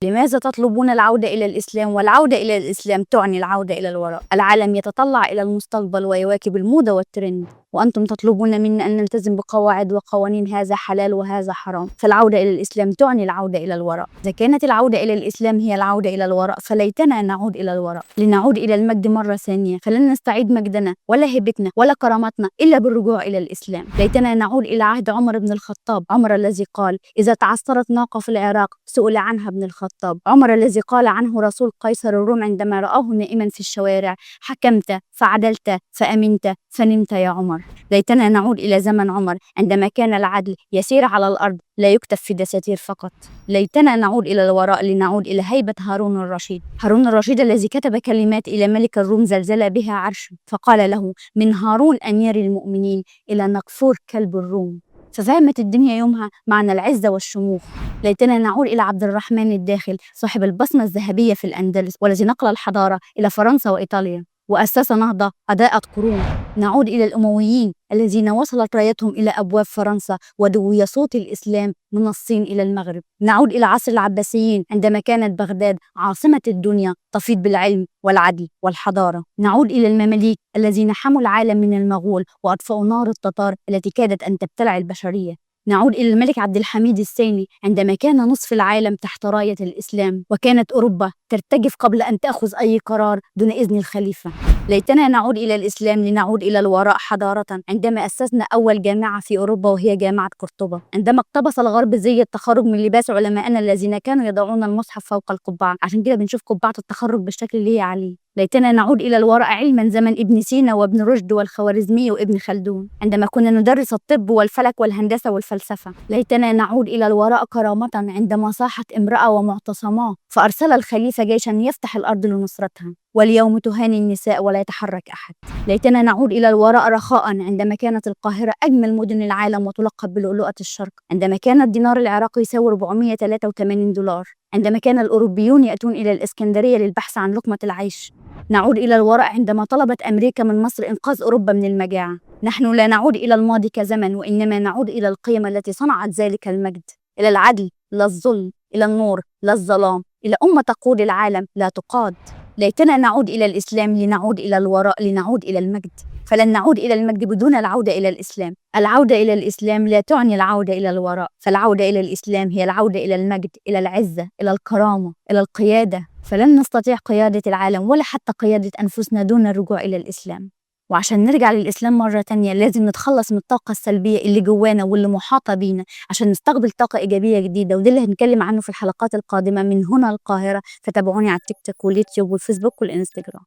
لماذا تطلبون العودة إلى الإسلام؟ والعودة إلى الإسلام تعني العودة إلى الوراء. العالم يتطلع إلى المستقبل ويواكب الموضة والترند، وأنتم تطلبون منا أن نلتزم بقواعد وقوانين هذا حلال وهذا حرام. فالعودة إلى الإسلام تعني العودة إلى الوراء. إذا كانت العودة إلى الإسلام هي العودة إلى الوراء، فليتنا نعود إلى الوراء لنعود إلى المجد مرة ثانية. فلن نستعيد مجدنا ولا هيبتنا ولا كرامتنا إلا بالرجوع إلى الإسلام. ليتنا نعود إلى عهد عمر بن الخطاب، عمر الذي قال: إذا تعثرت ناقة في العراق سئل عنها ابن الخطاب. عمر الذي قال عنه رسول قيصر الروم عندما رآه نائما في الشوارع: حكمت فعدلت فأمنت فنمت يا عمر. ليتنا نعود إلى زمن عمر عندما كان العدل يسير على الأرض لا يكتب في دساتير فقط. ليتنا نعود إلى الوراء لنعود إلى هيبة هارون الرشيد. هارون الرشيد الذي كتب كلمات إلى ملك الروم زلزل بها عرشه، فقال له: من هارون أمير المؤمنين إلى نقفور كلب الروم. ففهمت الدنيا يومها معنى العزة والشموخ. ليتنا نعود إلى عبد الرحمن الداخل، صاحب البصمة الذهبية في الأندلس، والذي نقل الحضارة إلى فرنسا وإيطاليا وأسس نهضة أضاءت قرون. نعود إلى الأمويين الذين وصلت رايتهم إلى أبواب فرنسا ودوي صوت الإسلام من الصين إلى المغرب. نعود إلى عصر العباسيين عندما كانت بغداد عاصمة الدنيا تفيض بالعلم والعدل والحضارة. نعود إلى المماليك الذين حموا العالم من المغول وأطفأوا نار التتار التي كادت أن تبتلع البشرية. نعود إلى الملك عبد الحميد الثاني عندما كان نصف العالم تحت راية الإسلام، وكانت أوروبا ترتجف قبل أن تأخذ أي قرار دون إذن الخليفة. ليتنا نعود إلى الإسلام لنعود إلى الوراء حضارة عندما أسسنا أول جامعة في أوروبا وهي جامعة قرطبة، عندما اقتبس الغرب زي التخرج من لباس علمائنا الذين كانوا يضعون المصحف فوق القبعة. عشان كده بنشوف قبعة التخرج بالشكل اللي هي عليه. ليتنا نعود إلى الوراء علما زمن ابن سينا وابن رشد والخوارزمي وابن خلدون، عندما كنا ندرس الطب والفلك والهندسة والفلسفة. ليتنا نعود إلى الوراء كرامة عندما صاحت امرأة ومعتصماه فأرسل الخليفة جيشا يفتح الأرض لنصرتها. واليوم تهاني النساء ولا يتحرك أحد. ليتنا نعود إلى الوراء رخاء عندما كانت القاهرة أجمل مدن العالم وتلقب بلؤلؤة الشرق، عندما كان الدينار العراقي يساوي 483 دولار، عندما كان الأوروبيون يأتون إلى الإسكندرية للبحث عن لقمة العيش. نعود إلى الوراء عندما طلبت أمريكا من مصر إنقاذ أوروبا من المجاعة. نحن لا نعود إلى الماضي كزمن، وإنما نعود إلى القيم التي صنعت ذلك المجد، إلى العدل لا الظلم، إلى النور لا الظلام، إلى أمة تقود العالم لا تقاد. ليتنا نعود إلى الإسلام لنعود إلى الوراء لنعود إلى المجد. فلن نعود إلى المجد بدون العودة إلى الإسلام. العودة إلى الإسلام لا تعني العودة إلى الوراء، فالعودة إلى الإسلام هي العودة إلى المجد، إلى العزة، إلى الكرامة، إلى القيادة. فلن نستطيع قيادة العالم ولا حتى قيادة أنفسنا دون الرجوع إلى الإسلام. وعشان نرجع للإسلام مرة تانية لازم نتخلص من الطاقة السلبية اللي جوانا واللي محاطة بينا عشان نستقبل طاقة إيجابية جديدة، وده اللي هنتكلم عنه في الحلقات القادمة من هنا القاهرة. فتابعوني على التيك توك واليوتيوب والفيسبوك والإنستجرام.